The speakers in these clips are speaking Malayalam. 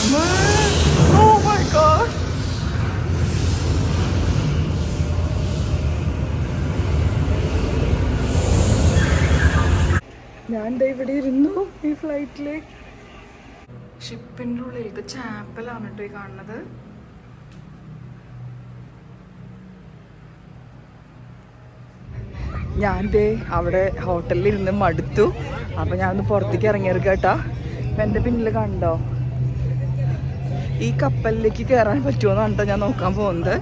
Oh my god. ഞാൻ ഇവിടെ ഇരുന്നു ഈ ഫ്ലൈറ്റില്. ഷിപ്പിൻ്റെ ഉള്ളിൽ ഇത് ചാപ്പലാണ് കേട്ടോ ഈ കാണുന്നത്. ഞാൻ ദേ അവിടെ ഹോട്ടലിൽ ഇരുന്ന് മടുത്തു. അപ്പം ഞാനൊന്ന് പുറത്തേക്ക് ഇറങ്ങിയത് കേട്ടാ. അപ്പം എൻ്റെ പിന്നിൽ കണ്ടോ, ഈ കപ്പലിലേക്ക് കയറാൻ പറ്റുമോന്ന് കണ്ടോ ഞാൻ നോക്കാൻ പോകുന്നത്.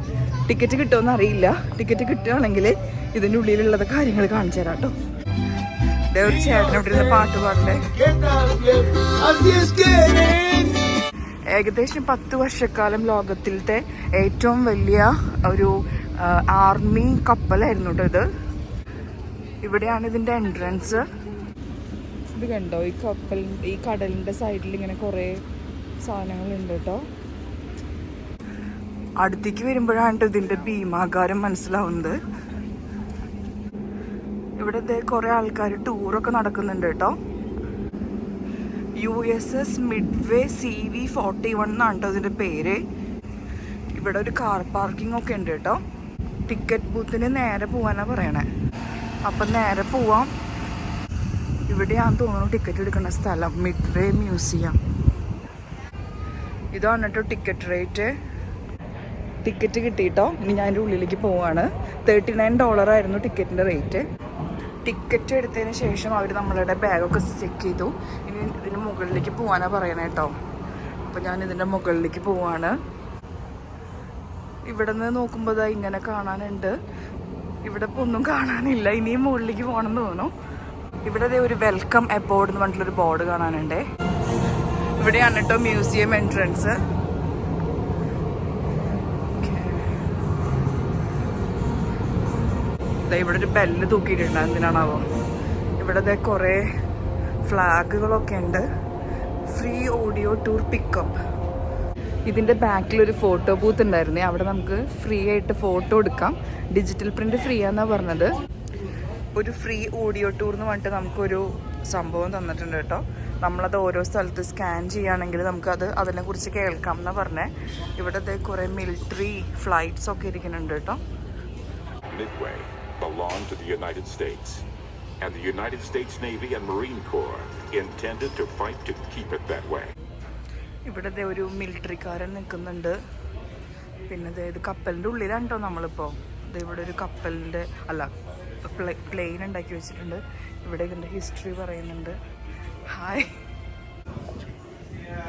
ടിക്കറ്റ് കിട്ടുമോന്ന് അറിയില്ല. ടിക്കറ്റ് കിട്ടുകയാണെങ്കിൽ ഇതിൻ്റെ ഉള്ളിലുള്ള കാര്യങ്ങൾ കാണിച്ചു തരാം കേട്ടോ. ഇതേ ഒരു ചേട്ടനോട് ഇരുന്ന് പാട്ട് പാടണ്ടേ. ഏകദേശം 10 വർഷക്കാലം ലോകത്തിലത്തെ ഏറ്റവും വലിയ ഒരു ആർമി കപ്പലായിരുന്നു കേട്ടോ ഇത്. ഇവിടെയാണ് ഇതിൻ്റെ എൻട്രൻസ്. ഇത് കണ്ടോ, ഈ കടലിൻ്റെ സൈഡിൽ ഇങ്ങനെ കുറേ സാധനങ്ങളുണ്ട് കേട്ടോ. അടുത്തേക്ക് വരുമ്പോഴാണ് ഇതിൻ്റെ ഭീമാകാരം മനസ്സിലാവുന്നത്. ഇവിടെ കുറേ ആൾക്കാർ ടൂറൊക്കെ നടക്കുന്നുണ്ട് കേട്ടോ. USS മിഡ്വേ CV41 എന്നാണ് കേട്ടോ ഇതിൻ്റെ പേര്. ഇവിടെ ഒരു കാർ പാർക്കിംഗ് ഒക്കെ ഉണ്ട് കേട്ടോ. ടിക്കറ്റ് ബൂത്തിന് നേരെ പോകാനാണ് പറയണേ. അപ്പം നേരെ പോവാം. ഇവിടെയാന്ന് തോന്നുന്നു ടിക്കറ്റ് എടുക്കുന്ന സ്ഥലം, മിഡ്വേ മ്യൂസിയം. ഇതാണ് കേട്ടോ ടിക്കറ്റ് റേറ്റ്. ടിക്കറ്റ് കിട്ടിയിട്ടോ. ഇനി ഞാൻ എൻ്റെ ഉള്ളിലേക്ക് പോവാണ്. $39 ആയിരുന്നു ടിക്കറ്റിൻ്റെ റേറ്റ്. ടിക്കറ്റ് എടുത്തതിന് ശേഷം അവർ നമ്മളുടെ ബാഗൊക്കെ ചെക്ക് ചെയ്തു. ഇനി ഇതിന് മുകളിലേക്ക് പോകാനാണ് പറയണേ കേട്ടോ. അപ്പോൾ ഞാൻ ഇതിൻ്റെ മുകളിലേക്ക് പോവാണ്. ഇവിടെ നിന്ന് നോക്കുമ്പോൾ ഇങ്ങനെ കാണാനുണ്ട്. ഇവിടെ ഇപ്പോൾ ഒന്നും കാണാനില്ല. ഇനിയും മുകളിലേക്ക് പോകണമെന്ന് തോന്നുന്നു. ഇവിടെ ഒരു വെൽക്കം അബോർഡ് എന്ന് പറഞ്ഞിട്ടുള്ളൊരു ബോർഡ് കാണാനുണ്ട്. ഇവിടെയാണ് കേട്ടോ മ്യൂസിയം എൻട്രൻസ്. ഇവിടെ ഒരു ബെല്ല് തൂക്കിയിട്ടുണ്ട്. എന്തിനാണാവോ. ഇവിടെ കുറേ ഫ്ലാഗുകളൊക്കെ ഉണ്ട്. Free audio tour pickup. ഇതിൻ്റെ ബാക്കിലൊരു ഫോട്ടോ ബൂത്ത് ഉണ്ടായിരുന്നേ. അവിടെ നമുക്ക് ഫ്രീ ആയിട്ട് ഫോട്ടോ എടുക്കാം. ഡിജിറ്റൽ പ്രിൻ്റ് ഫ്രീ ആണെന്നാണ് പറഞ്ഞത്. ഒരു ഫ്രീ ഓഡിയോ ടൂർ എന്ന് പറഞ്ഞിട്ട് നമുക്കൊരു സംഭവം തന്നിട്ടുണ്ട് കേട്ടോ. നമ്മളത് ഓരോ സ്ഥലത്ത് സ്കാൻ ചെയ്യുകയാണെങ്കിൽ നമുക്കത് അതിനെക്കുറിച്ച് കേൾക്കാം എന്നാണ് പറഞ്ഞത്. ഇവിടെ കുറേ മിലിറ്ററി ഫ്ലൈറ്റ്സ് ഒക്കെ ഇരിക്കുന്നുണ്ട് കേട്ടോ. Midway belonged to the United States, and the United States Navy and Marine Corps intended to fight to keep it that way. ഇവിടെ ഒരു മിലിറ്ററിക്കാരൻ നിൽക്കുന്നുണ്ട്. പിന്നെ ഇത് കപ്പലിൻ്റെ ഉള്ളിലാണ് കേട്ടോ നമ്മളിപ്പോൾ. ഇവിടെ ഒരു കപ്പലിൻ്റെ പ്ലെയിൻ ഉണ്ടാക്കി വെച്ചിട്ടുണ്ട്. ഇവിടെ ഇതിൻ്റെ ഹിസ്റ്ററി പറയുന്നുണ്ട്. ഹായ്.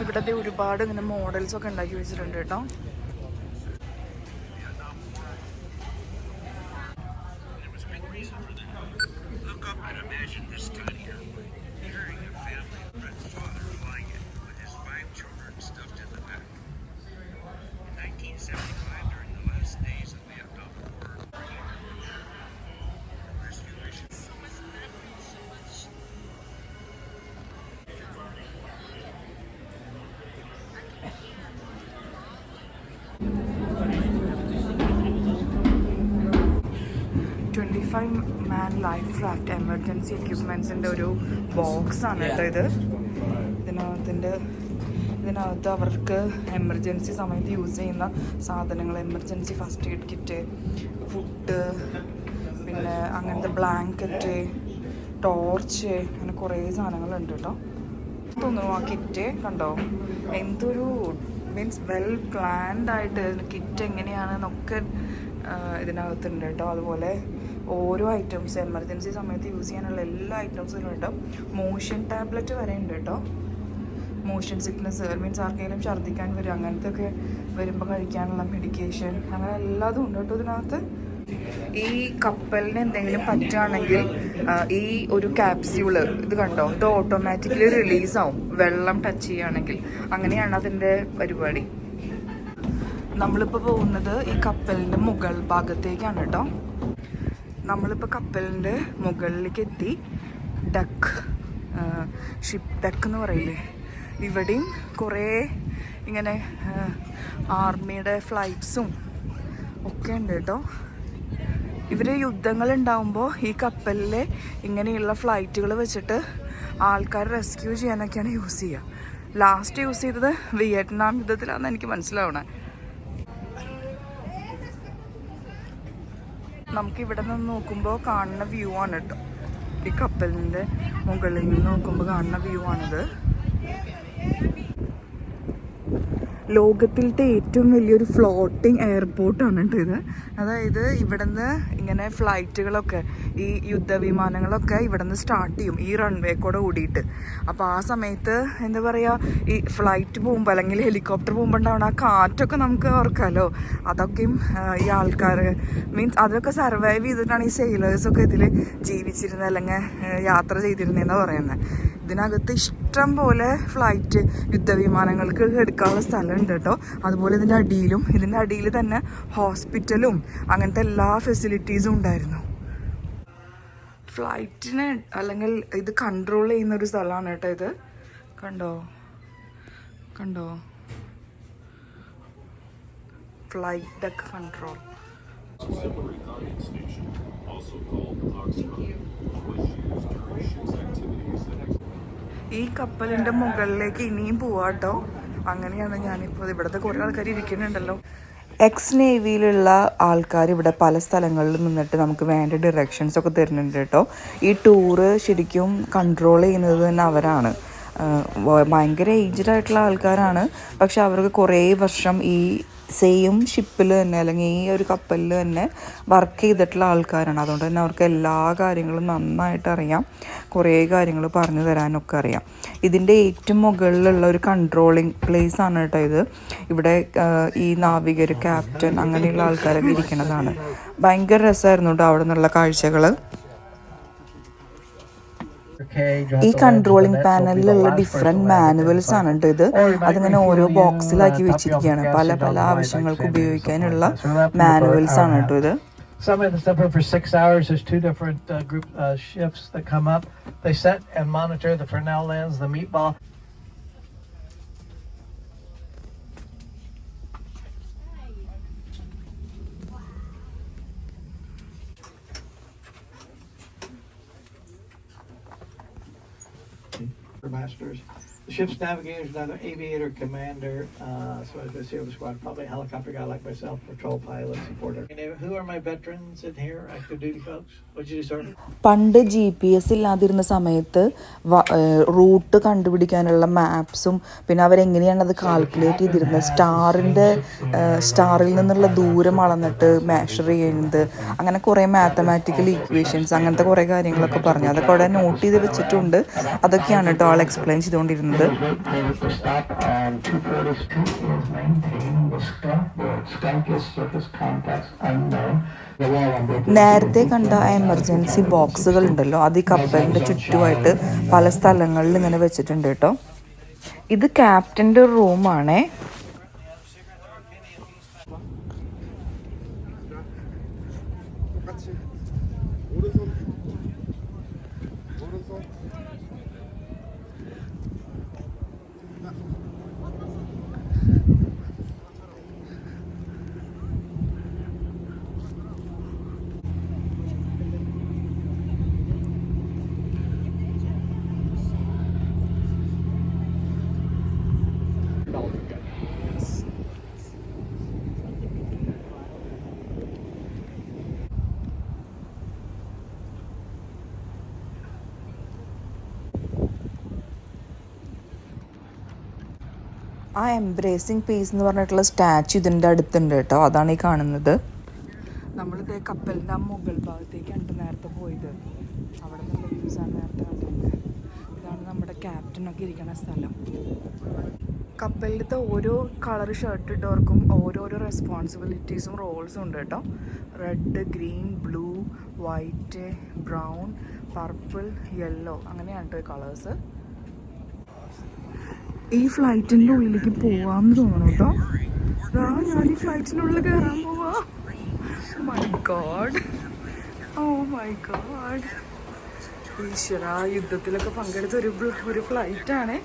ഇവിടെ ഒരുപാട് ഇങ്ങനെ മോഡൽസ് ഒക്കെ ഉണ്ടാക്കി വെച്ചിട്ടുണ്ട് കേട്ടോ. Man life raft എമർജൻസി എക്യുപ്മെൻസിൻ്റെ ഒരു ബോക്സാണ് കേട്ടോ ഇത്. ഇതിനകത്ത് അവർക്ക് എമർജൻസി സമയത്ത് യൂസ് ചെയ്യുന്ന സാധനങ്ങൾ, emergency first aid kit, food, പിന്നെ അങ്ങനത്തെ ബ്ലാങ്കറ്റ്, ടോർച്ച്, അങ്ങനെ കുറേ സാധനങ്ങളുണ്ട് കേട്ടോ. തോന്നുന്നു ആ കിറ്റ് കണ്ടോ, എന്തൊരു മീൻസ് വെൽ പ്ലാൻഡ് ആയിട്ട് കിറ്റ് എങ്ങനെയാണെന്നൊക്കെ ഇതിനകത്തുണ്ട് കേട്ടോ. അതുപോലെ ഓരോ ഐറ്റംസ് എമർജൻസി സമയത്ത് യൂസ് ചെയ്യാനുള്ള എല്ലാ ഐറ്റംസും ഉണ്ട്. മോഷൻ ടാബ്ലറ്റ് വരെ ഉണ്ട് കേട്ടോ. മോഷൻ സിക്നസ് മീൻസ് ആർക്കെങ്കിലും ഛർദ്ദിക്കാൻ വരും, അങ്ങനത്തെ ഒക്കെ വരുമ്പോൾ കഴിക്കാനുള്ള മെഡിക്കേഷൻ, അങ്ങനെ എല്ലാതും ഉണ്ട് കേട്ടോ ഇതിനകത്ത്. ഈ കപ്പലിന് എന്തെങ്കിലും പറ്റുകയാണെങ്കിൽ ഈ ഒരു ക്യാപ്സ്യൂള് ഇത് കണ്ടോ, ഇത് ഓട്ടോമാറ്റിക്കലി റിലീസാവും വെള്ളം ടച്ച് ചെയ്യുകയാണെങ്കിൽ. അങ്ങനെയാണ് അതിൻ്റെ പരിപാടി. നമ്മളിപ്പോൾ പോകുന്നത് ഈ കപ്പലിൻ്റെ മുകൾ ഭാഗത്തേക്കാണ് കേട്ടോ. നമ്മളിപ്പോൾ കപ്പലിൻ്റെ മുകളിലേക്ക് എത്തി. ഡക്ക്, ഷിപ്പ് ഡക്ക് എന്ന് പറയില്ലേ, ഇവിടെയും കുറേ ഇങ്ങനെ ആർമിയുടെ ഫ്ലൈറ്റ്സും ഒക്കെ ഉണ്ട് കേട്ടോ. ഇവർ യുദ്ധങ്ങളുണ്ടാകുമ്പോൾ ഈ കപ്പലിലെ ഇങ്ങനെയുള്ള ഫ്ലൈറ്റുകൾ വെച്ചിട്ട് ആൾക്കാർ റെസ്ക്യൂ ചെയ്യാനൊക്കെയാണ് യൂസ് ചെയ്യുക. ലാസ്റ്റ് യൂസ് ചെയ്തത് വിയറ്റ്നാം യുദ്ധത്തിലാണെന്ന് എനിക്ക് മനസ്സിലാവണേ. നമുക്ക് ഇവിടെ നിന്ന് നോക്കുമ്പോൾ കാണുന്ന വ്യൂ ആണ് കേട്ടോ. ഈ കപ്പലിൻ്റെ മുകളിൽ നിന്ന് നോക്കുമ്പോൾ കാണുന്ന വ്യൂ ആണിത്. ലോകത്തിലത്തെ ഏറ്റവും വലിയൊരു ഫ്ലോട്ടിംഗ് എയർപോർട്ടാണ് കേട്ടോ ഇത്. അതായത് ഇവിടെ നിന്ന് ഇങ്ങനെ ഫ്ലൈറ്റുകളൊക്കെ ഈ യുദ്ധവിമാനങ്ങളൊക്കെ ഇവിടെ നിന്ന് സ്റ്റാർട്ട് ചെയ്യും ഈ റൺവേ കൂടെ ഓടിയിട്ട്. അപ്പോൾ ആ സമയത്ത് എന്താ പറയുക, ഈ ഫ്ലൈറ്റ് പോകുമ്പോൾ അല്ലെങ്കിൽ ഹെലികോപ്റ്റർ പോകുമ്പോൾ ഉണ്ടാവണം ആ കാറ്റൊക്കെ നമുക്ക് ഓർക്കാമല്ലോ. അതൊക്കെയും ഈ ആൾക്കാർ മീൻസ് അതൊക്കെ സർവൈവ് ചെയ്തിട്ടാണ് ഈ സെയിലേഴ്സൊക്കെ ഇതിൽ ജീവിച്ചിരുന്നത് അല്ലെങ്കിൽ യാത്ര ചെയ്തിരുന്നതെന്നാണ് പറയുന്നത്. ഇതിനകത്ത് ഇഷ്ടം പോലെ ഫ്ലൈറ്റ് യുദ്ധവിമാനങ്ങൾക്ക് എടുക്കാനുള്ള സ്ഥലമുണ്ട് കേട്ടോ. അതുപോലെ ഇതിൻ്റെ അടിയിൽ തന്നെ ഹോസ്പിറ്റലും അങ്ങനത്തെ എല്ലാ ഫെസിലിറ്റീസും ഉണ്ടായിരുന്നു. ഫ്ലൈറ്റിനെ അല്ലെങ്കിൽ ഇത് കൺട്രോൾ ചെയ്യുന്ന ഒരു സ്ഥലമാണ് കേട്ടോ ഇത്. കണ്ടോ ഫ്ലൈറ്റ് ഡെക്ക് കൺട്രോൾ. ഈ കപ്പലിൻ്റെ മുകളിലേക്ക് ഇനിയും പോവാട്ടോ. അങ്ങനെയാണ് ഞാനിപ്പോൾ ഇവിടുത്തെ കുറേ ആൾക്കാർ ഇരിക്കുന്നുണ്ടല്ലോ. എക്സ് നേവിയിലുള്ള ആൾക്കാർ ഇവിടെ പല സ്ഥലങ്ങളിൽ നിന്നിട്ട് നമുക്ക് വേണ്ട ഡിറക്ഷൻസ് ഒക്കെ തരുന്നുണ്ട് കേട്ടോ. ഈ ടൂറ് ശരിക്കും കൺട്രോൾ ചെയ്യുന്നത് തന്നെ അവരാണ്. ഭയങ്കര ഏജ്ഡ് ആയിട്ടുള്ള ആൾക്കാരാണ്. പക്ഷെ അവർക്ക് കുറേ വർഷം ഈ സെയിം ഷിപ്പിൽ തന്നെ അല്ലെങ്കിൽ ഈ ഒരു കപ്പലിൽ തന്നെ വർക്ക് ചെയ്തിട്ടുള്ള ആൾക്കാരാണ്. അതുകൊണ്ട് തന്നെ അവർക്ക് എല്ലാ കാര്യങ്ങളും നന്നായിട്ട് അറിയാം. കുറേ കാര്യങ്ങൾ പറഞ്ഞു തരാനൊക്കെ അറിയാം. ഇതിൻ്റെ ഏറ്റവും മുകളിലുള്ള ഒരു കൺട്രോളിങ് പ്ലേസ് ആണ് കേട്ടോ ഇത്. ഇവിടെ ഈ നാവികർ, ക്യാപ്റ്റൻ അങ്ങനെയുള്ള ആൾക്കാരൊക്കെ ഇരിക്കുന്നതാണ്. ഭയങ്കര രസമായിരുന്നു കേട്ടോ അവിടെ നിന്നുള്ള കാഴ്ചകൾ. ഈ കൺട്രോളിംഗ് പാനലിലുള്ള ഡിഫറെൻറ്റ് മാനുവൽസ് ആണ് കേട്ടോ ഇത്. അതിങ്ങനെ ഓരോ ബോക്സിലാക്കി വെച്ചിരിക്കുകയാണ്. പല പല ആവശ്യങ്ങൾക്ക് ഉപയോഗിക്കാനുള്ള മാനുവൽസ് ആണ് കേട്ടോ ഇത്. Some of the stuff for 6 hours. There's 2 different group shifts that come up. They set and monitor the Fresnel lens, the meatball. Masters. The ship's navigator is another aviator, commander, so as I say, the squad, probably a helicopter guy like myself, patrol pilot, supporter. Who are my veterans in here, active duty folks? What'd you do, sir? പണ്ട് GPS ഇല്ലാതിരുന്ന സമയത്ത് റൂട്ട് കണ്ടുപിടിക്കാനുള്ള മാപ്സും പിന്നെ അവരെങ്ങനെയാണ് അത് കാൽക്കുലേറ്റ് ചെയ്തിരുന്നത്, സ്റ്റാറിൽ നിന്നുള്ള ദൂരം അളന്നിട്ട് മെഷർ ചെയ്യുന്നത്, അങ്ങനെ കുറേ മാത്തമാറ്റിക്കൽ ഈക്വേഷൻസ് അങ്ങനത്തെ കുറേ കാര്യങ്ങളൊക്കെ പറഞ്ഞു. അതൊക്കെ അവിടെ നോട്ട് ചെയ്ത് വെച്ചിട്ടുണ്ട്. അതൊക്കെയാണ് കേട്ടോ ആൾ എക്സ്പ്ലെയിൻ ചെയ്തുകൊണ്ടിരുന്നത്. നേരത്തെ കണ്ട എമർജൻസി ബോക്സുകൾ ഉണ്ടല്ലോ, അത് ഈ കപ്പലിൻ്റെ ചുറ്റുമായിട്ട് പല സ്ഥലങ്ങളിൽ ഇങ്ങനെ വെച്ചിട്ടുണ്ട് കേട്ടോ. ഇത് ക്യാപ്റ്റൻ്റെ റൂമാണേ. ആ എംബ്രേസിങ് പീസ് എന്ന് പറഞ്ഞിട്ടുള്ള സ്റ്റാച്ചു ഇതിൻ്റെ അടുത്തുണ്ട് കേട്ടോ. അതാണ് ഈ കാണുന്നത്. നമ്മളിത് കപ്പലിൻ്റെ ആ മുകൾ ഭാഗത്തേക്കാണ് നേരത്തെ പോയത്. അവിടെ നിന്നുള്ള വ്യൂസാണ് നേരത്തെ കണ്ടത്. ഇതാണ് നമ്മുടെ ക്യാപ്റ്റനൊക്കെ ഇരിക്കുന്ന സ്ഥലം. കപ്പലിലത്തെ ഓരോ കളർ ഷർട്ട് ഇട്ടവർക്കും ഓരോരോ റെസ്പോൺസിബിലിറ്റീസും റോൾസും ഉണ്ട് കേട്ടോ. Red, green, blue, white, brown, purple, yellow അങ്ങനെയാണ് കേട്ടോ കളേഴ്സ്. ഈ ഫ്ലൈറ്റിൻ്റെ ഉള്ളിലേക്ക് പോവാമെന്ന് തോന്നുന്നു കേട്ടോ. ഞാൻ ഈ ഫ്ലൈറ്റിൻ്റെ ഉള്ളിൽ കയറാൻ പോവാ. My God, oh my God. ഈശ്വര, യുദ്ധത്തിലൊക്കെ പങ്കെടുത്ത ഒരു ഫ്ലൈറ്റാണ്.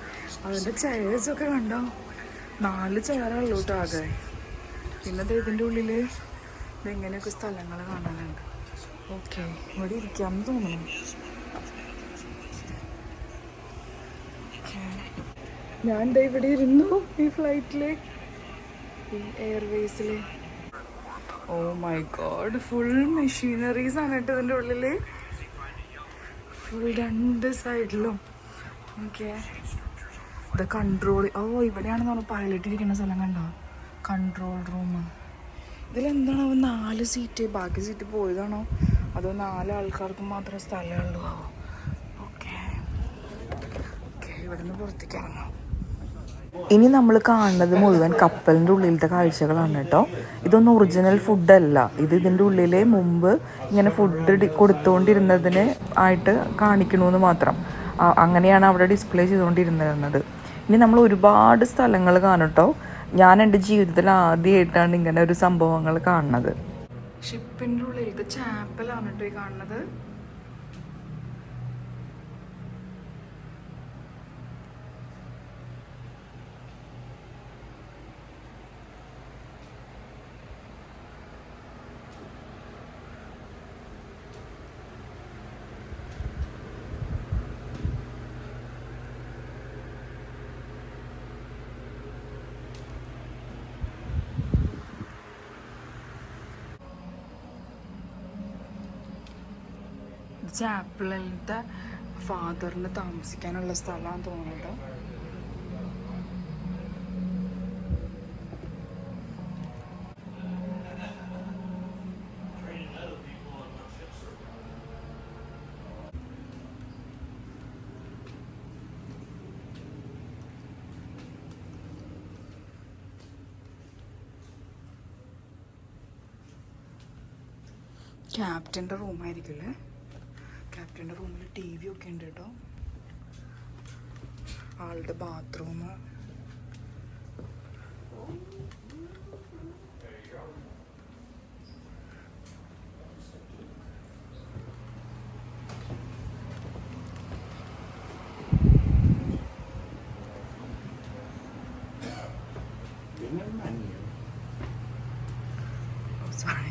അതിൻ്റെ ചെയർസൊക്കെ കണ്ടോ, 4 ചെയറുള്ളൂ കേട്ടോ ആകെ. പിന്നെ ഇതിൻ്റെ ഉള്ളിൽ ഇതെങ്ങനെയൊക്കെ സ്ഥലങ്ങൾ കാണാനുണ്ട്. ഓക്കെ, ഇവിടെ ഇരിക്കാമെന്ന് തോന്നുന്നു. ഞാൻ ദേ ഇവിടെ ഇരുന്നു ഈ ഫ്ലൈറ്റില്, ഈ എയർവേസിൽ. Oh my god, full machineries ആണ് കേട്ടോ ഇതിൻ്റെ ഉള്ളിൽ. ഫുൾ 2 സൈഡിലും. ഓക്കെ, ഇത് കൺട്രോൾ. ഓ ഇവിടെയാണെന്ന് പറഞ്ഞാൽ പൈലറ്റ് ഇരിക്കുന്ന സ്ഥലം കണ്ടോ, കൺട്രോൾ റൂം. ഇതിലെന്താണോ 4 സീറ്റ്, ബാക്കി സീറ്റ് പോയതാണോ അതോ 4 ആൾക്കാർക്ക് മാത്രമേ സ്ഥലമുള്ളൂ? ഓക്കെ ഓക്കെ, ഇവിടെ നിന്ന് പുറത്തേക്ക് ഇറങ്ങാം. ഇനി നമ്മൾ കാണുന്നത് മുഴുവൻ കപ്പലിൻ്റെ ഉള്ളിലത്തെ കാഴ്ചകളാണ് കേട്ടോ. ഇതൊന്നും ഒറിജിനൽ ഫുഡല്ല, ഇത് ഇതിൻ്റെ ഉള്ളിൽ മുമ്പ് ഇങ്ങനെ ഫുഡ് കൊടുത്തുകൊണ്ടിരുന്നതിന് ആയിട്ട് കാണിക്കണമെന്ന് മാത്രം. അങ്ങനെയാണ് അവിടെ ഡിസ്പ്ലേ ചെയ്തുകൊണ്ടിരുന്നത്. ഇനി നമ്മൾ ഒരുപാട് സ്ഥലങ്ങൾ കാണും കേട്ടോ. ഞാൻ എൻ്റെ ജീവിതത്തിൽ ആദ്യമായിട്ടാണ് ഇങ്ങനെ ഒരു സംഭവങ്ങൾ കാണുന്നത്. ഷിപ്പിൻ്റെ ഉള്ളിലത്തെ ചാപ്പലാണ് കേട്ടോ ഈ കാണുന്നത്. ചാപ്പിളിലത്തെ ഫാദറിന് താമസിക്കാനുള്ള സ്ഥലമാണെന്ന് തോന്നുന്നുണ്ട്. ക്യാപ്റ്റൻ്റെ റൂമായിരിക്കില്ലേ. ക്യാപ്റ്റൻ്റെ റൂമിൽ TV ഒക്കെ ഉണ്ട് കേട്ടോ. ആളുടെ ബാത്റൂം. സോറി.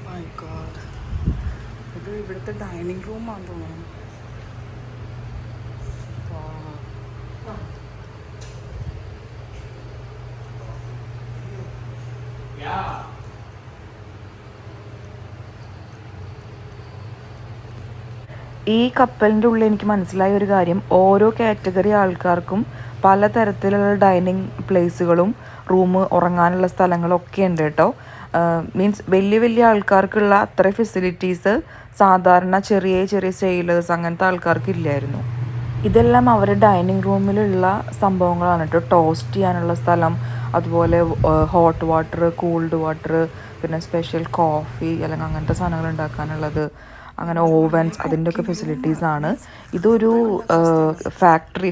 മൈ ഗോഡ്, ഇത് ഇവിടുത്തെ ഡൈനിങ് റൂമാണെന്ന് തോന്നുന്നു. ഈ കപ്പലിൻ്റെ ഉള്ളിൽ എനിക്ക് മനസ്സിലായ ഒരു കാര്യം, ഓരോ കാറ്റഗറി ആൾക്കാർക്കും പലതരത്തിലുള്ള ഡൈനിങ് പ്ലേസുകളും റൂം, ഉറങ്ങാനുള്ള സ്ഥലങ്ങളൊക്കെ ഉണ്ട് കേട്ടോ. മീൻസ് വലിയ വലിയ ആൾക്കാർക്കുള്ള അത്ര ഫെസിലിറ്റീസ് സാധാരണ ചെറിയ ചെറിയ സെയിലേഴ്സ് അങ്ങനത്തെ ആൾക്കാർക്ക് ഇല്ലായിരുന്നു. ഇതെല്ലാം അവരുടെ ഡൈനിങ് റൂമിലുള്ള സംഭവങ്ങളാണ് കേട്ടോ. ടോസ്റ്റ് ചെയ്യാനുള്ള സ്ഥലം, അതുപോലെ ഹോട്ട് വാട്ടർ, കൂൾഡ് വാട്ടർ, പിന്നെ സ്പെഷ്യൽ കോഫി അല്ലെങ്കിൽ അങ്ങനത്തെ സാധനങ്ങൾ ഉണ്ടാക്കാനുള്ളത്, അങ്ങനെ ഓവൻസ്, അതിൻ്റെയൊക്കെ ഫെസിലിറ്റീസാണ്. ഇതൊരു ഫാക്ടറി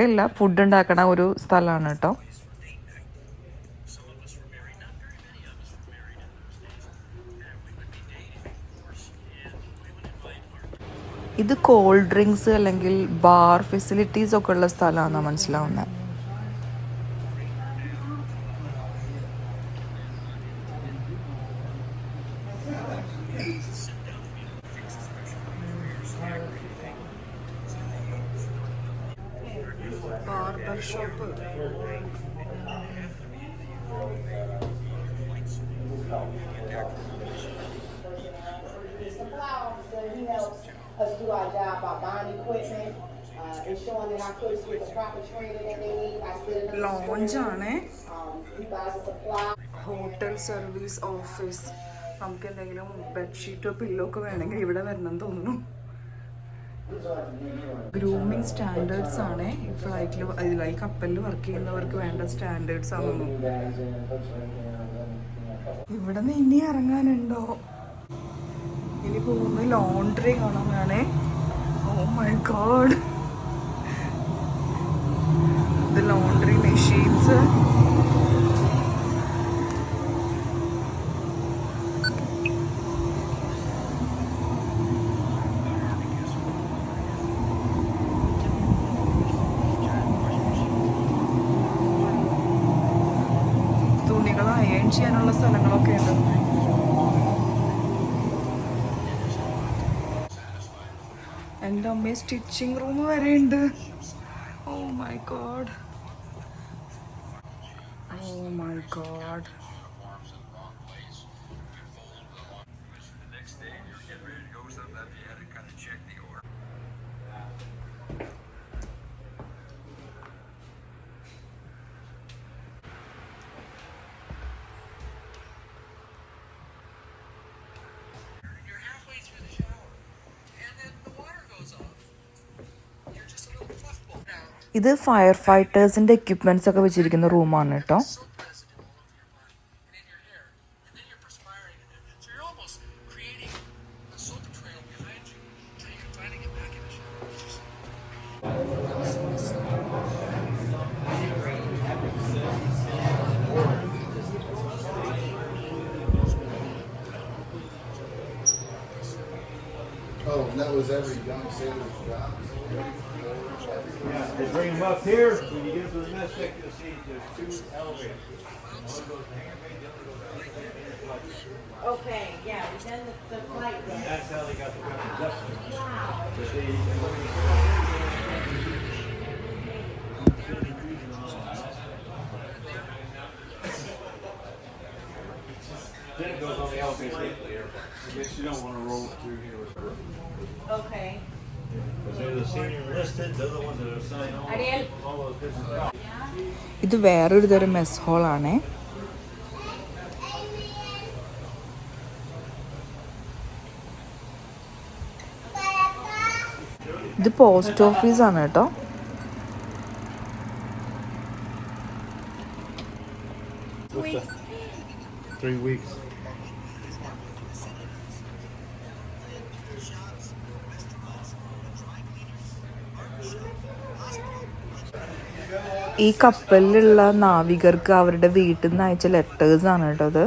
അല്ല, ഫുഡ് ഉണ്ടാക്കണ ഒരു സ്ഥലമാണ് കേട്ടോ. ഇത് കോൾഡ് ഡ്രിങ്ക്സ് അല്ലെങ്കിൽ ബാർ ഫെസിലിറ്റീസ് ഒക്കെ ഉള്ള സ്ഥലമാണെന്നാണ് മനസ്സിലാവുന്നത്. Barber shop. Us do our job by buying equipment, ensuring that our cooks get the proper training that they need. I sit in the launch ആണ്. he buys supply. Hotel service office. നമുക്ക് എന്തെങ്കിലും ബെഡ്ഷീറ്റോ പില്ലോ ഒക്കെ വേണമെങ്കിൽ ഇവിടെ വരണം തോന്നുന്നു. ഗ്രൂമിങ് സ്റ്റാൻഡേർഡ്സ് ആണ് ഈ ഫ്ലൈറ്റിൽ, ഈ കപ്പലിൽ വർക്ക് ചെയ്യുന്നവർക്ക് വേണ്ട സ്റ്റാൻഡേർഡ്സ് ആണെന്നു. ഇവിടെ നിന്ന് ഇനി ഇറങ്ങാനുണ്ടോ? ഇനി പോകുന്ന ലോണ്ട്രി കാണാനാണേ. ഓ മൈ ഗോഡ്, ഇത് ലോണ്ട്രി മെഷീൻസ്. തുണികൾ അയൺ ചെയ്യാനുള്ള സ്ഥലങ്ങളൊക്കെ ഉണ്ട്. എൻ്റെ അമ്മയെ സ്റ്റിച്ചിങ് റൂം വരെ ഉണ്ട്. Oh my God, oh my God. ഇത് ഫയർ ഫൈറ്റേഴ്സിൻ്റെ എക്യുപ്മെൻറ്റ്സ് ഒക്കെ വെച്ചിരിക്കുന്ന റൂമാണ് കേട്ടോ. Oh, and that was every young sailor's job. Yeah, they bring them up here. When you get to the mess deck, you'll see there's 2 elevators. One goes to hangar bay, the other goes to flight. Okay, yeah, we done the flight deck. That's how they got the weapons up there. Wow. But then it goes on the elevator to the airport. I guess you don't want to roll through here with her. Okay. Because they're the senior enlisted, they're the ones that are signed on. Ariel. All those different. ഇത് വേറൊരു തരം മെസ് ഹോളാണേ. ഇത് പോസ്റ്റ് ഓഫീസാണ് കേട്ടോ. What's that? 3 weeks. ഈ കപ്പലിലുള്ള നാവികർക്ക് അവരുടെ വീട്ടിൽ നിന്ന് അയച്ച ലെറ്റേഴ്സാണ് കേട്ടോ അത്.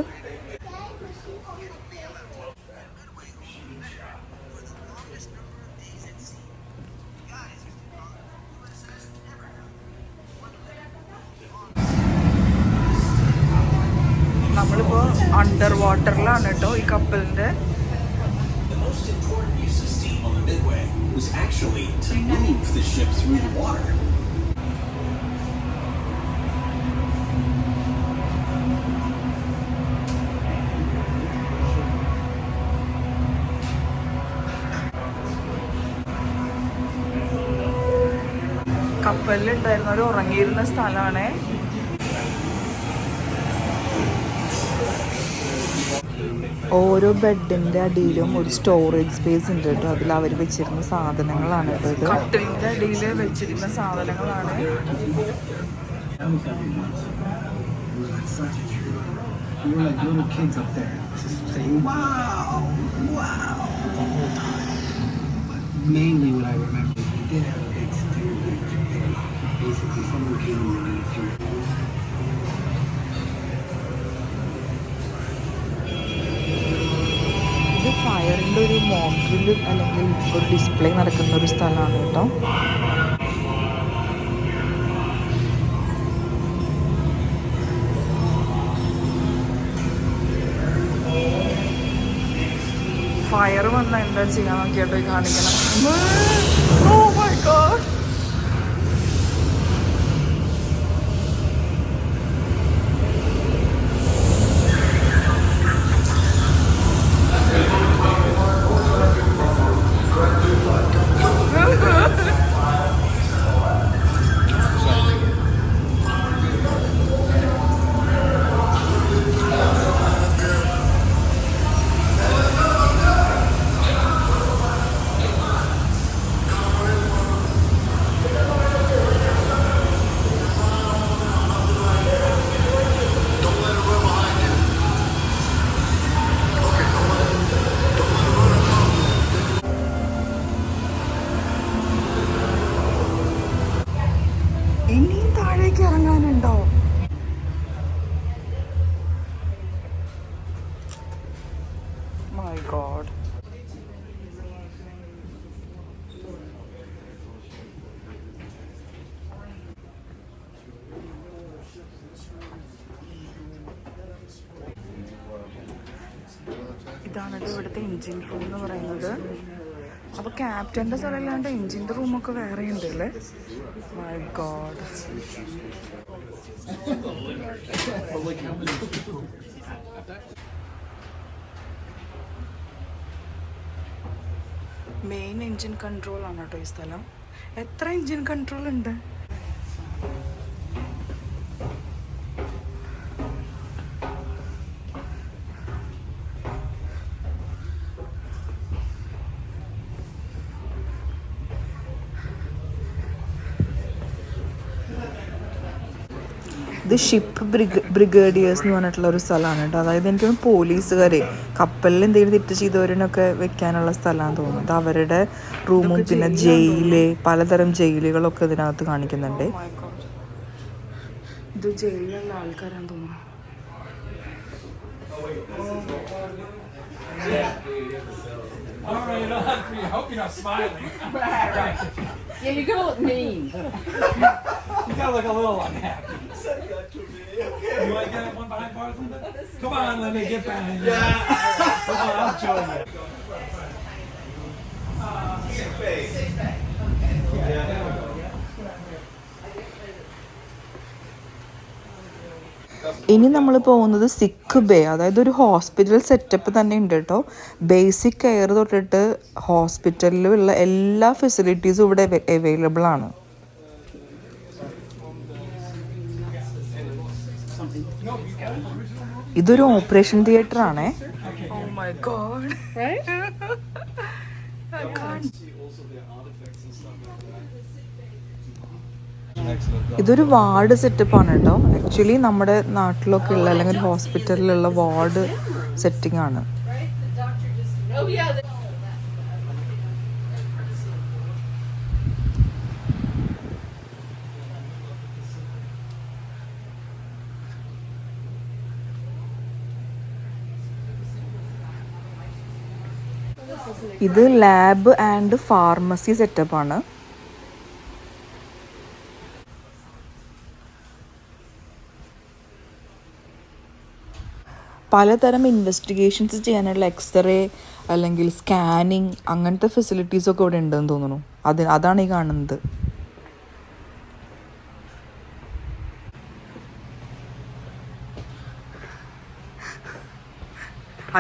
നമ്മളിപ്പോൾ അണ്ടർ വാട്ടറിലാണ് കേട്ടോ ഈ കപ്പലിൻ്റെ. The most important use of steam on the Midway was actually to move the ship through the water. കപ്പലിലുണ്ടായിരുന്നവർ ഉറങ്ങിയിരുന്ന സ്ഥലമാണേ. ഓരോ ബെഡിന്റെ അടിയിലും ഒരു സ്റ്റോറേജ് സ്പേസ് ഉണ്ട് കേട്ടോ. അതിൽ അവർ വെച്ചിരുന്ന സാധനങ്ങളാണ് കേട്ടോ ഇത്. കട്ടിലിന്റെ അടിയിൽ വെച്ചിരുന്ന സാധനങ്ങളാണ്. We were like little kids up there, just saying, wow, wow, the whole time. But mainly what I remember, we did have a big steering. Basically, someone came in and needed to. ഇത് ഫയറിൻ്റെ ഒരു മോഡ്രിൽ അല്ലെങ്കിൽ ഒരു ഡിസ്പ്ലേ നടക്കുന്ന ഒരു സ്ഥലമാണ് കേട്ടോ. ഫയർ വന്നാൽ എന്താ ചെയ്യാൻ നോക്കിയാട്ടോ കാണിക്കണം. Oh my God. ഇനിയും താഴേക്ക് ഇറങ്ങാനുണ്ടോ? My God. ഇതാണ് ഇവിടുത്തെ എൻജിൻ റൂം എന്ന് പറയുന്നത്. അപ്പോൾ ക്യാപ്റ്റൻ്റെ സ്ഥലം ഇല്ലാണ്ട് എഞ്ചിൻ്റെ റൂമൊക്കെ വേറെ ഉണ്ട് അല്ലേ? My God. Main engine control ആണ് കേട്ടോ ഈ സ്ഥലം. എത്ര എൻജിൻ കൺട്രോൾ ഉണ്ട്? ഇത് ഷിപ്പ് ബ്രിഗേഡിയേഴ്സ് എന്ന് പറഞ്ഞിട്ടുള്ള ഒരു സ്ഥലമാണ് കേട്ടോ. അതായത് എനിക്ക് പോലീസുകാരെ കപ്പലിൽ എന്തെങ്കിലും തെറ്റ് ചെയ്തവരിനൊക്കെ വെക്കാനുള്ള സ്ഥലമാണെന്ന് തോന്നുന്നു. ഇത് അവരുടെ റൂമും പിന്നെ ജയില്, പലതരം ജയിലുകളൊക്കെ ഇതിനകത്ത് കാണിക്കുന്നുണ്ട്. ഇത് ജയിലിലുള്ള ആൾക്കാരാന്ന് തോന്നുന്നു. I hope you're not smiling. Yeah, you're gonna look mean. You gotta look a little unhappy. You want to get one behind bars, Linda? Come on, Linda, get behind. Yeah. Come on, I'll join you. ഇനി നമ്മൾ പോകുന്നത് സിക്ക് ബേ, അതായത് ഒരു ഹോസ്പിറ്റൽ സെറ്റപ്പ് തന്നെ ഉണ്ട് കേട്ടോ. ബേസിക് കെയർ തൊട്ടിട്ട് ഹോസ്പിറ്റലിലുള്ള എല്ലാ ഫെസിലിറ്റീസും ഇവിടെ അവൈലബിൾ ആണ്. ഇതൊരു ഓപ്പറേഷൻ തിയേറ്റർ ആണേ. Oh my God. ഇതൊരു വാർഡ് സെറ്റപ്പാണ് കേട്ടോ. ആക്ച്വലി നമ്മുടെ നാട്ടിലൊക്കെ ഉള്ള അല്ലെങ്കിൽ ഹോസ്പിറ്റലിലുള്ള വാർഡ് സെറ്റിംഗ് ആണ്. ഇത് ലാബ് ആൻഡ് ഫാർമസി സെറ്റപ്പാണ്. പലതരം ഇൻവെസ്റ്റിഗേഷൻസ് ചെയ്യാനുള്ള എക്സ്റേ അല്ലെങ്കിൽ സ്കാനിങ് അങ്ങനത്തെ ഫെസിലിറ്റീസൊക്കെ ഇവിടെ ഉണ്ടെന്ന് തോന്നുന്നു. അതാണ് ഈ കാണുന്നത്.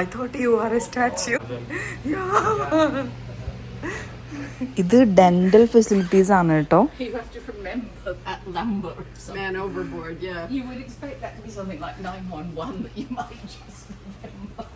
I thought you were a statue. Yeah. ഇത് ഡെന്റൽ ഫെസിലിറ്റീസ് ആണ് കേട്ടോ. You have to remember that number. Man overboard, yeah. You would expect that to be something like 911 that you might just remember.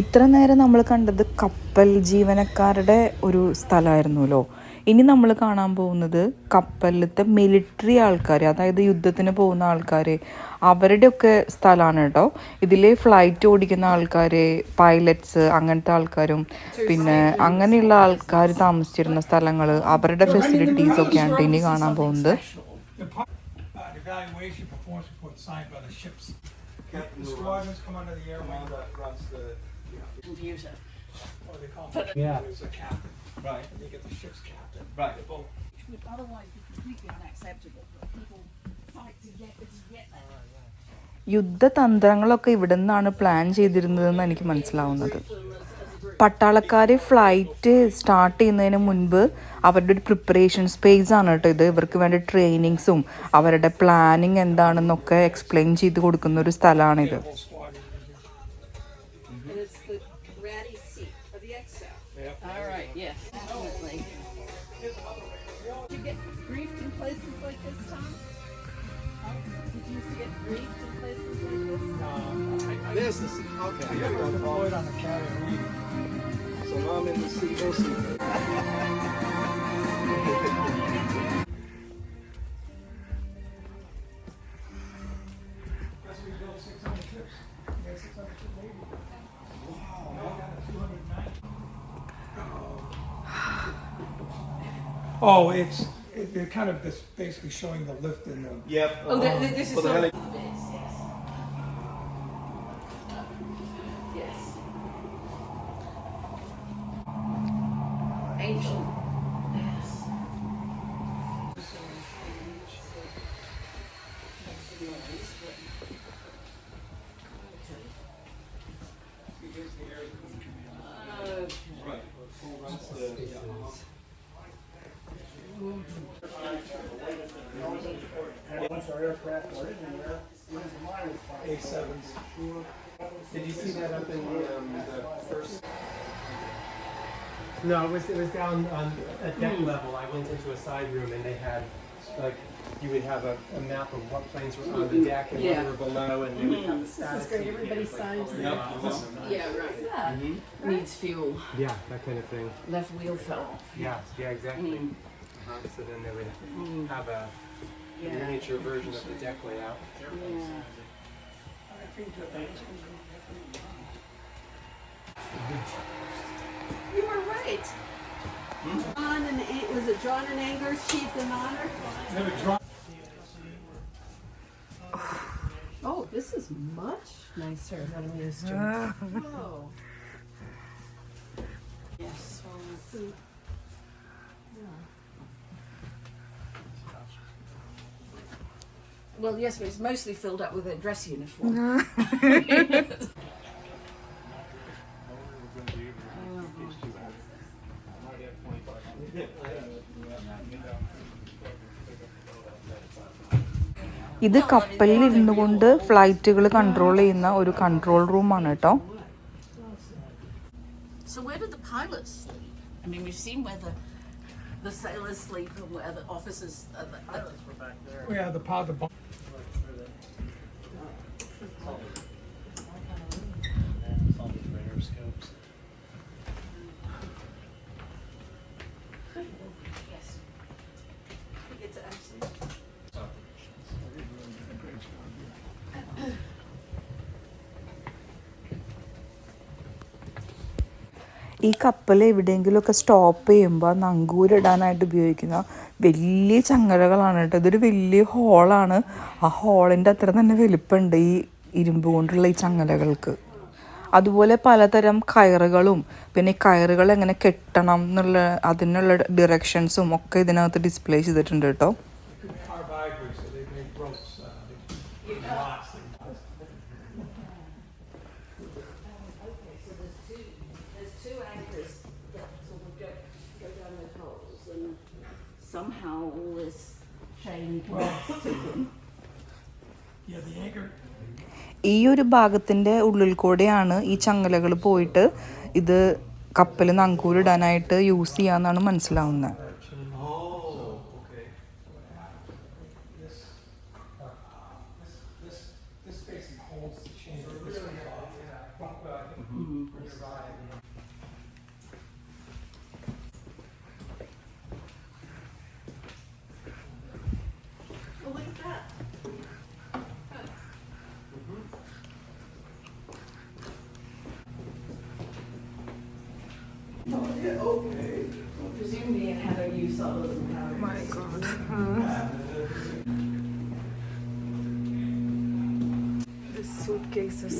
ഇത്ര നേരം നമ്മൾ കണ്ടത് കപ്പൽ ജീവനക്കാരുടെ ഒരു സ്ഥലമായിരുന്നല്ലോ. ഇനി നമ്മൾ കാണാൻ പോകുന്നത് കപ്പലിലത്തെ മിലിറ്ററി ആൾക്കാർ, അതായത് യുദ്ധത്തിന് പോകുന്ന ആൾക്കാർ, അവരുടെയൊക്കെ സ്ഥലമാണ് കേട്ടോ. ഇതിൽ ഫ്ലൈറ്റ് ഓടിക്കുന്ന ആൾക്കാർ, പൈലറ്റ്സ്, അങ്ങനത്തെ ആൾക്കാരും പിന്നെ അങ്ങനെയുള്ള ആൾക്കാർ താമസിച്ചിരുന്ന സ്ഥലങ്ങൾ, അവരുടെ ഫെസിലിറ്റീസൊക്കെയാണ് ഇനി കാണാൻ പോകുന്നത്. Evaluation performance report signed by the ships. The squadrons come under the air wing that runs the Computer. what they call it. Yeah. There's a captain. Right. And you get the ship's captain. Right. The boat. Which would otherwise be completely unacceptable, but people fight to get there. യുദ്ധതന്ത്രങ്ങളൊക്കെ ഇവിടെ നിന്നാണ് പ്ലാൻ ചെയ്തിരുന്നതെന്ന് എനിക്ക് മനസ്സിലാവുന്നത്. പട്ടാളക്കാർ ഫ്ലൈറ്റ് സ്റ്റാർട്ട് ചെയ്യുന്നതിന് മുൻപ് അവരുടെ ഒരു പ്രിപ്പറേഷൻ സ്പേസ് ആണ് കേട്ടോ ഇത്. ഇവർക്ക് വേണ്ട ട്രെയിനിങ്സും അവരുടെ പ്ലാനിങ് എന്താണെന്നൊക്കെ എക്സ്പ്ലെയിൻ ചെയ്ത് കൊടുക്കുന്ന ഒരു സ്ഥലമാണിത്. All right, yes, definitely. Did you get briefed in places like this, Tom? Did you used to get briefed in places like this? This is okay. I was deployed on the carrier Reed. So now I'm in the sea. Oh, They're kind of just basically showing the lift in the. Yep. Oh, this is Well, so. they're Yes. Ancient. Yes. Once our aircraft were in there, A7s. Did you see that up in the first? No, it was down on at deck level. I went into a side room and they had like you would have a map of what planes were on the deck and what were below, and they would have the status. This is great. Everybody signs that. Yeah, right. Needs fuel. Yeah, that kind of thing. Left wheel fell off. Yeah, exactly. So then they would have a miniature version of the deck layout. Yeah. You were right. John and was it John and Anger's Chief and Honor? Oh, this is much nicer than I'm used to. Whoa. Yes. So let's see. Well, yes, but it's mostly filled up with a dress uniform. ഇത് കപ്പലിൽ ഇരുന്നു കൊണ്ട് ഫ്ലൈറ്റുകൾ കൺട്രോൾ ചെയ്യുന്ന ഒരു കൺട്രോൾ റൂമാണ് കേട്ടോ. So where did the pilots sleep? I mean, we've seen where the sailors sleep and where the officers. Pilots were back there. Oh, yeah, the pod, the. All these radar scopes. Yes. We get to actually. ഈ കപ്പൽ എവിടെയെങ്കിലുമൊക്കെ സ്റ്റോപ്പ് ചെയ്യുമ്പോൾ നങ്കൂരിടാനായിട്ട് ഉപയോഗിക്കുന്ന വലിയ ചങ്ങലകളാണ് കേട്ടോ. ഇതൊരു വലിയ ഹോളാണ്. ആ ഹോളിൻ്റെ അത്ര തന്നെ വലിപ്പമുണ്ട് ഈ ഇരുമ്പ് കൊണ്ടുള്ള ഈ ചങ്ങലകൾക്ക്. അതുപോലെ പലതരം കയറുകളും പിന്നെ ഈ കയറുകൾ എങ്ങനെ കെട്ടണം എന്നുള്ള അതിനുള്ള ഡിറക്ഷൻസും ഒക്കെ ഇതിനകത്ത് ഡിസ്പ്ലേ ചെയ്തിട്ടുണ്ട് കേട്ടോ. Somehow all this chain connects to them. Yeah, the anchor. ഈ ഒരു ഭാഗത്തിൻ്റെ ഉള്ളിൽ കൂടെയാണ് ഈ ചങ്ങലകൾ പോയിട്ട് ഇത് കപ്പൽ നങ്കൂരിടാനായിട്ട് യൂസ് ചെയ്യാന്നാണ് മനസ്സിലാവുന്നത്. Presumably it had a use other than power. My God. The suitcases.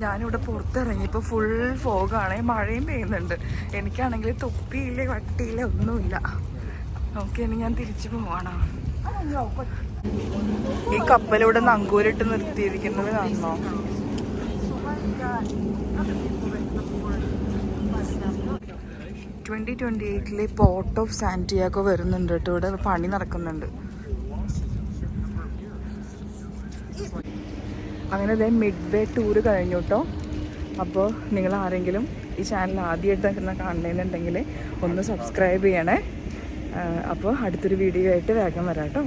ഞാനിവിടെ പുറത്തിറങ്ങിയപ്പോൾ ഫുൾ ഫോഗാണ്. മഴയും പെയ്യുന്നുണ്ട്. എനിക്കാണെങ്കിൽ തൊപ്പിയില്ല വട്ടിയില്ല ഒന്നുമില്ല. നോക്കിയാണെങ്കിൽ ഞാൻ തിരിച്ചു പോവാണ്. ഈ കപ്പലിവിടെ നങ്കൂരിട്ട് നിർത്തിയിരിക്കുന്നത് കാണണോ? 2028 പോർട്ട് ഓഫ് സാന്റിയാഗോ വരുന്നുണ്ട് കേട്ടോ. ഇവിടെ പണി നടക്കുന്നുണ്ട്. അങ്ങനെ ഇതേ മിഡ് വേ ടൂറ് കഴിഞ്ഞു കേട്ടോ. അപ്പോൾ നിങ്ങൾ ആരെങ്കിലും ഈ ചാനൽ ആദ്യമായിട്ട് കാണണമെന്നുണ്ടെങ്കിൽ ഒന്ന് സബ്സ്ക്രൈബ് ചെയ്യണേ. അപ്പോൾ അടുത്തൊരു വീഡിയോ ആയിട്ട് വേഗം വരാം കേട്ടോ.